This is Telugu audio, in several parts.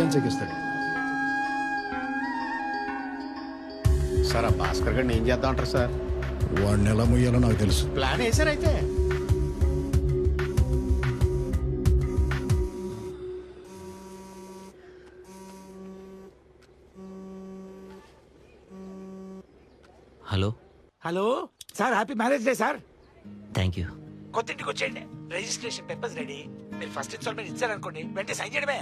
ఎమర్జెన్సీకి ఇస్తాడు. సార్ ఆ భాస్కర్ గారిని ఏం చేద్దాం అంటారు సార్? వాడిని ఎలా మొయ్యాలో నాకు తెలుసు. ప్లాన్ వేసారైతే hello hello sir, happy marriage day sir. Thank you. కొత్త ఇంటికి వచ్చేయండి, రిజిస్ట్రేషన్ పేపర్స్ రెడీ. మీరు ఫస్ట్ ఇన్స్టాల్మెంట్ ఇచ్చారనుకోండి, వెంటనే సైన్ చేయడమే.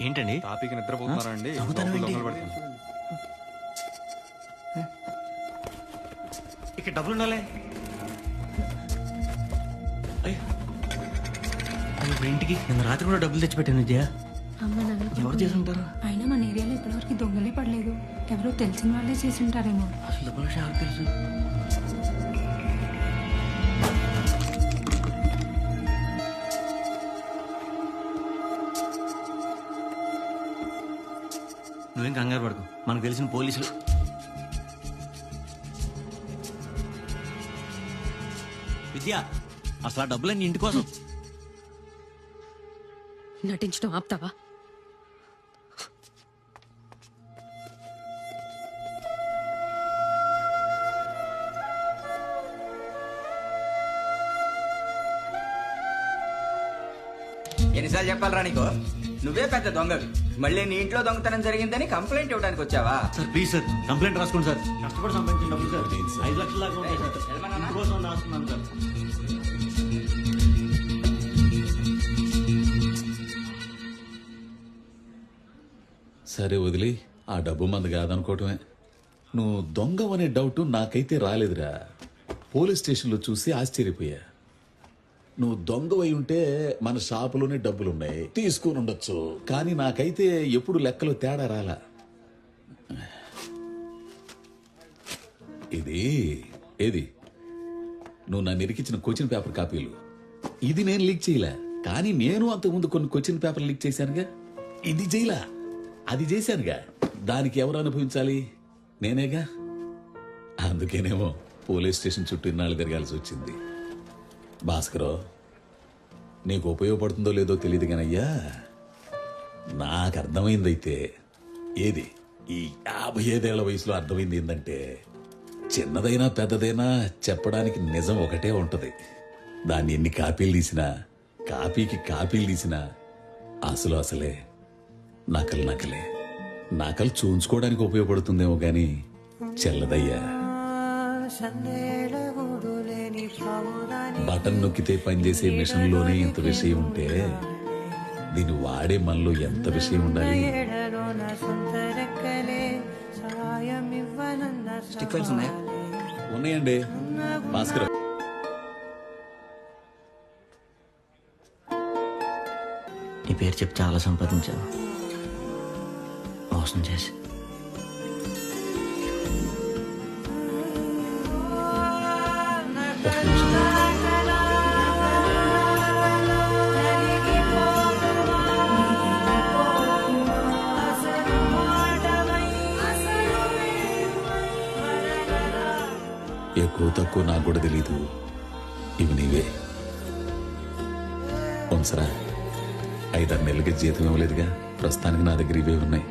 ఏంటండి టాపిక్ నిద్రపోతున్నారా అండి? ఇక్కడ డబ్బులు ఉండాలి. ఇప్పుడు ఇంటికి నిన్న రాత్రి కూడా డబ్బులు తెచ్చిపెట్టాను విద్య. అమ్మ నాన్న ఎవరు చేసి ఉంటారు? అయినా మన ఏరియాలో ఇప్పటివరకు దొంగలే పడలేదు. ఎవరో తెలిసిన వాళ్ళే చేసి ఉంటారేమో. అసలు డబ్బుల విషయం ఎవరికి తెలుసు? నువ్వేం కంగారు పడకు, మనకు తెలిసిన పోలీసులు. విద్య, అసలు ఆ డబ్బులన్నీ ఇంటి కోసం. నటించడం ఆపుతావా? ఎన్నిసార్లు చెప్పాలరా నీకు? నువ్వే పెద్ద దొంగవి. మళ్ళీ నీ ఇంట్లో దొంగతనం జరిగిందని కంప్లైంట్ ఇవ్వడానికి వచ్చావా? సార్ ప్లీజ్ సార్, కంప్లైంట్ రాసుకోండి సార్. కష్టపడి సంపాదించిన డబ్బులు సార్, 5 లక్షల దాకా ఉంటాయి సార్. ఇంటి కోసం రాసుకున్నాను సార్. సరే వదిలి, ఆ డబ్బు మంది కాదనుకోవటమే. నువ్వు దొంగవనే డౌట్ నాకైతే రాలేదురా. పోలీస్ స్టేషన్లో చూసి ఆశ్చర్యపోయా. నువ్వు దొంగవై ఉంటే మన షాపులోనే డబ్బులున్నాయి, తీసుకుని ఉండొచ్చు. కానీ నాకైతే ఎప్పుడు లెక్కలో తేడా రాలా. ఇది ఏది నువ్వు నన్ను ఇరికించిన క్వశ్చన్ పేపర్ కాపీలు. ఇది నేను లీక్ చేయలే, కానీ నేను అంతకుముందు కొన్ని క్వశ్చన్ పేపర్ లీక్ చేశానుగా. ఇది చేయలా, అది చేశానుగా. దానికి ఎవరు అనుభవించాలి? నేనేగా. అందుకేనేమో పోలీస్ స్టేషన్ చుట్టూ ఇన్నాళ్ళు తిరగాల్సి వచ్చింది. భాస్కరో, నీకు ఉపయోగపడుతుందో లేదో తెలియదు కానయ్యా, నాకు అర్థమైందైతే ఏది ఈ 55 ఏళ్ల వయసులో అర్థమైంది ఏంటంటే, చిన్నదైనా పెద్దదైనా చెప్పడానికి నిజం ఒకటే ఉంటది. దాన్ని ఎన్ని కాపీలు తీసినా, కాపీకి కాపీలు తీసినా అసలే నకలే. నకలు చూంచుకోవడానికి ఉపయోగపడుతుందేమో గాని చెల్లదయ్యా. బటన్ నొక్కితే పనిచేసే మిషన్లోనే ఇంత విషయం ఉంటే దీన్ని వాడే మనలో ఎంత విషయం ఉండాలి? స్టిక్ ఫైల్స్ ఉన్నాయా? ఉన్నాయండి భాస్కర్. నీ పేరు చెప్పి చాలా సంపాదించాను, మోసం చేసి. ఎక్కువ తక్కువ నాకు కూడా తెలీదు. ఇవి నీవే వంసరా. 5-6 నెలలకి జీతం ఇవ్వలేదుగా, ప్రస్తుతానికి నా దగ్గర ఇవే ఉన్నాయి.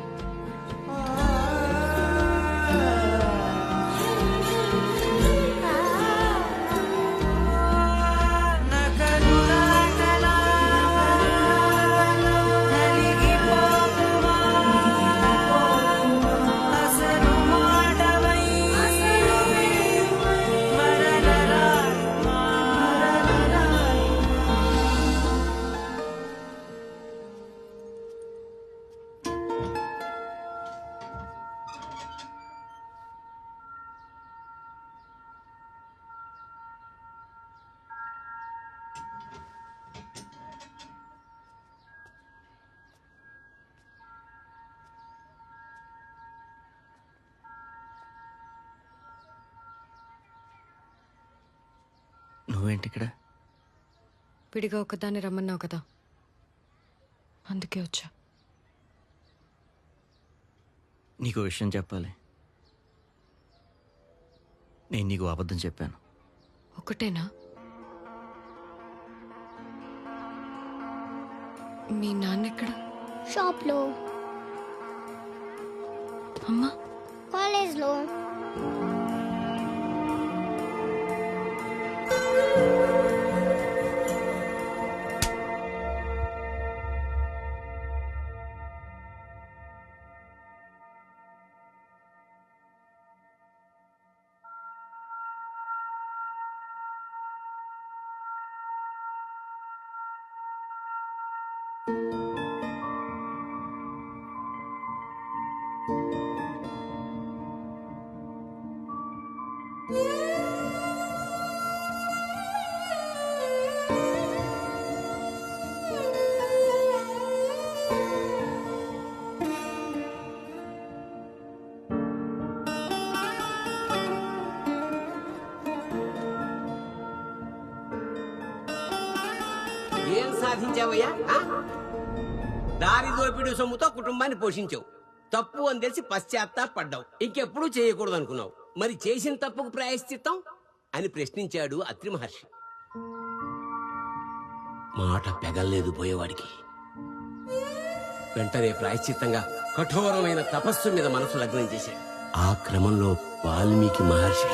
నువ్వేంటి ఇక్కడ? విడిగా ఒకదాన్ని రమ్మన్నావు కదా, అందుకే వచ్చా. నీకు విషయం చెప్పాలి. నేను నీకు అబద్ధం చెప్పాను. ఒకటేనా? మీ నాన్న ఎక్కడ? షాప్లో. అమ్మా? కాలేజ్లో. ఏం సాధించావయ్యా? దారి దోపిడీ సొమ్ముతో కుటుంబాన్ని పోషించావు. తప్పు అని తెలిసి పశ్చాత్తాపడ్డావు. ఇంకెప్పుడు చేయకూడదు అనుకున్నావు. మరి చేసిన తప్పుకు ప్రాయశ్చిత్తం అని ప్రశ్నించాడు అత్రి మహర్షి. మాట పెగల్లేదు పోయేవాడికి. వెంటనే ప్రాయశ్చిత్తంగా కఠోరమైన తపస్సు మీద మనసు లగ్నం చేశాడు. ఆ క్రమంలో వాల్మీకి మహర్షి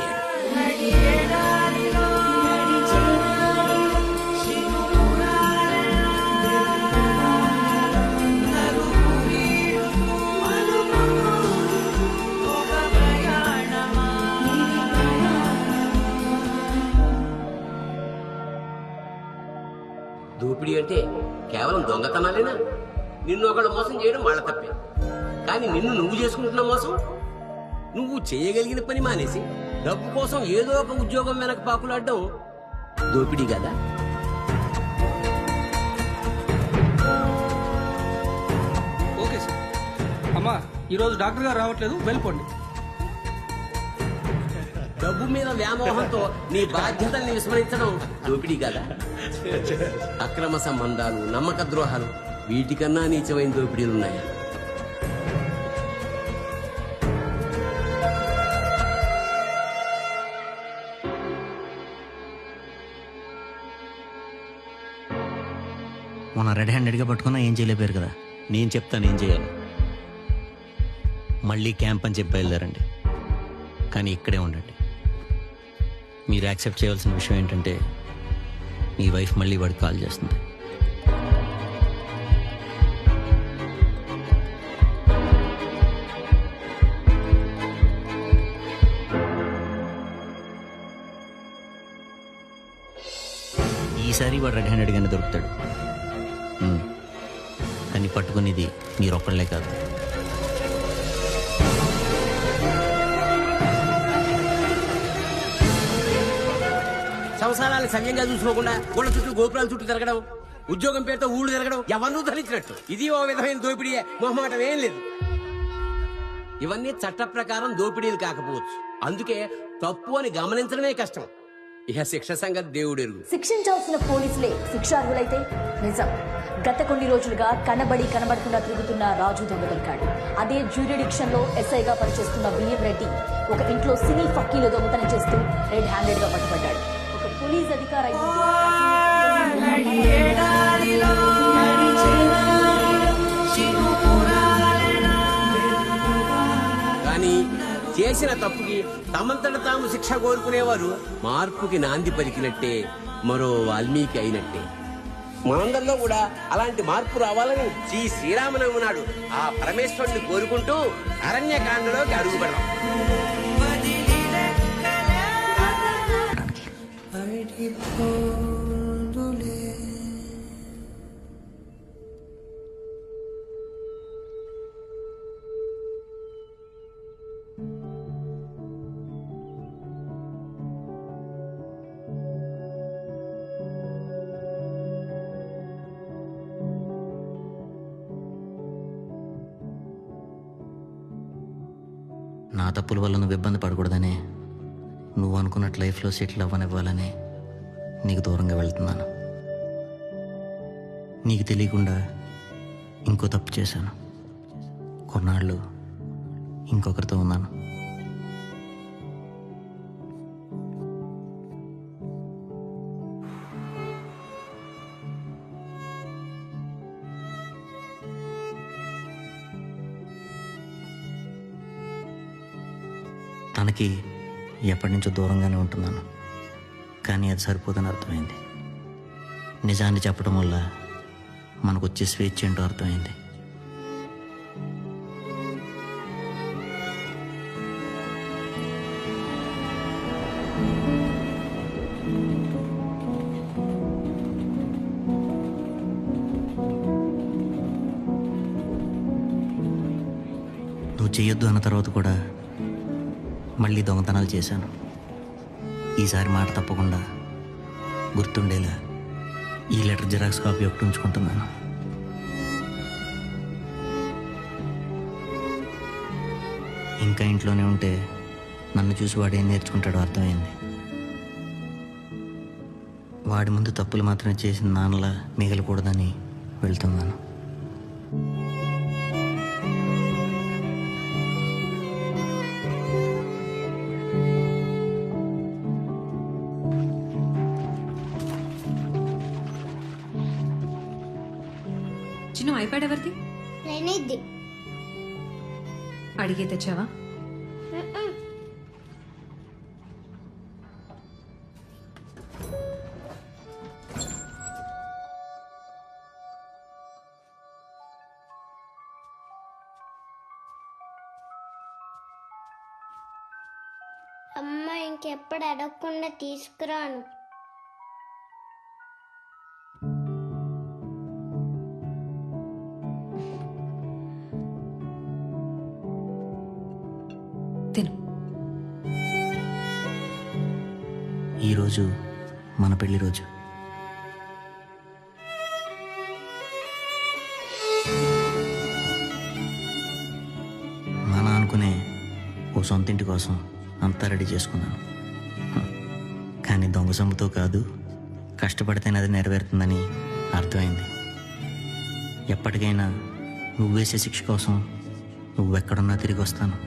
దోపిడీ అంటే కేవలం దొంగతనాలేనా? నిన్ను ఒకళ్ళు మోసం చేయడం వాళ్ళ తప్పే. కానీ నిన్ను నువ్వు చేసుకుంటున్న మోసం, నువ్వు చేయగలిగిన పని మానేసి డబ్బు కోసం ఏదో ఒక ఉద్యోగం వెనక పాకులాడడం దోపిడీ కదా? Okay sir. అమ్మా, ఈరోజు డాక్టర్ గారు రావట్లేదు, వెళ్ళిపోండి. డబ్బు మీద వ్యామోహంతో నీ బాధ్యతల్ని విస్మరించడం దోపిడీ కదా? అక్రమ సంబంధాలు, నమ్మక ద్రోహాలు, వీటికన్నా నీచమైన దోపిడీలున్నాయి. మొన్న రెడ్ హ్యాండెడ్గా పట్టుకున్నా ఏం చేయలేపారు కదా. నేను చెప్తాను ఏం చేయాలి. మళ్ళీ క్యాంప్ అని చెప్పి బయలుదేరండి, కానీ ఇక్కడే ఉండండి. మీరు యాక్సెప్ట్ చేయాల్సిన విషయం ఏంటంటే మీ వైఫ్ మళ్ళీ వాడికి కాల్ చేస్తుంది. ఈసారి వాడు రెడ్ హ్యాండెడ్గానే దొరుకుతాడు. కానీ పట్టుకునేది మీరొక్కళ్ళే కాదు. సంసారాలు సవ్యంగా చూసుకోకుండా గుళ్ళ చుట్టూ గోపురాల చుట్టూ తిరగడం, ఉద్యోగం పేరుతో ఊళ్ళు తిరగడం ఎవరినూ ధరించినట్టు. ఇది ఓ విధమైన దోపిడీయే, మొహమాటం ఏం లేదు. ఇవన్నీ చట్ట ప్రకారం దోపిడీలు కాకపోవచ్చు. అందుకే తప్పు అని గమనించడమే కష్టం. ఇక శిక్ష సంగతి దేవుడెరుగు. శిక్షించాల్సిన పోలీసులే శిక్షార్హులైతే నిజం. గత కొన్ని రోజులుగా కనబడకుండా తిరుగుతున్న రాజు దొంగ దొరికాడు. అదే జ్యూరిడిక్షన్ లో ఎస్ఐగా పనిచేస్తున్న బిఎం రెడ్డి ఒక ఇంట్లో సినీ ఫక్కీలో దొంగతనం చేస్తూ రెడ్ హ్యాండెడ్ గా పట్టుబడ్డాడు. ఒక పోలీస్ అధికారి కానీ చేసిన తప్పుకి తమంతట తాము శిక్ష కోరుకునేవారు మార్పుకి నాంది పలికినట్టే, మరో వాల్మీకి అయినట్టే. మనందరిలో కూడా అలాంటి మార్పు రావాలని శ్రీరామనవమి నాడు ఆ పరమేశ్వరుని కోరుకుంటూ అరణ్యకాండలోకి అడుగు పెడదాం. నా తప్పుల వల్ల నువ్వు ఇబ్బంది పడకూడదనే, నువ్వు అనుకున్నట్టు లైఫ్లో సెటిల్ అవ్వనివ్వాలని నీకు దూరంగా వెళ్తున్నాను. నీకు తెలియకుండా ఇంకో తప్పు చేశాను. కొన్నాళ్ళు ఇంకొకరితో ఉన్నాను. తనకి ఎప్పటి నుంచో దూరంగానే ఉంటున్నాను, కానీ అది సరిపోదని అర్థమైంది. నిజాన్ని చెప్పడం వల్ల మనకు వచ్చే స్వేచ్ఛ ఏంటో అర్థమైంది. నువ్వు చెయ్యొద్దు అన్న తర్వాత కూడా మళ్ళీ దొంగతనాలు చేశాను. ఈసారి మాట తప్పకుండా గుర్తుండేలా ఈ లెటర్ జిరాక్స్ కాపీ ఒకటి ఉంచుకుంటున్నాను. ఇంకా ఇంట్లోనే ఉంటే నన్ను చూసి వాడు ఏం నేర్చుకుంటాడో అర్థమైంది. వాడి ముందు తప్పులు మాత్రమే చేసిన నాన్నలా మిగలకూడదని వెళ్తున్నాను. చిన్న ఐప్యాడ్ ఎవరిది? నేనేది అడిగే తెచ్చావా? అమ్మ ఇంకెప్పుడు అడగకుండా తీసుకురాను. తిను. ఈరోజు మన పెళ్లి రోజు. మన అనుకునే ఓ సొంత ఇంటి కోసం అంతా రెడీ చేసుకున్నాను. కానీ దొంగ సొమ్ముతో కాదు, కష్టపడితేనే అది నెరవేరుతుందని అర్థమైంది. ఎప్పటికైనా నువ్వు వేసే శిక్ష కోసం నువ్వెక్కడున్నా తిరిగి వస్తాను.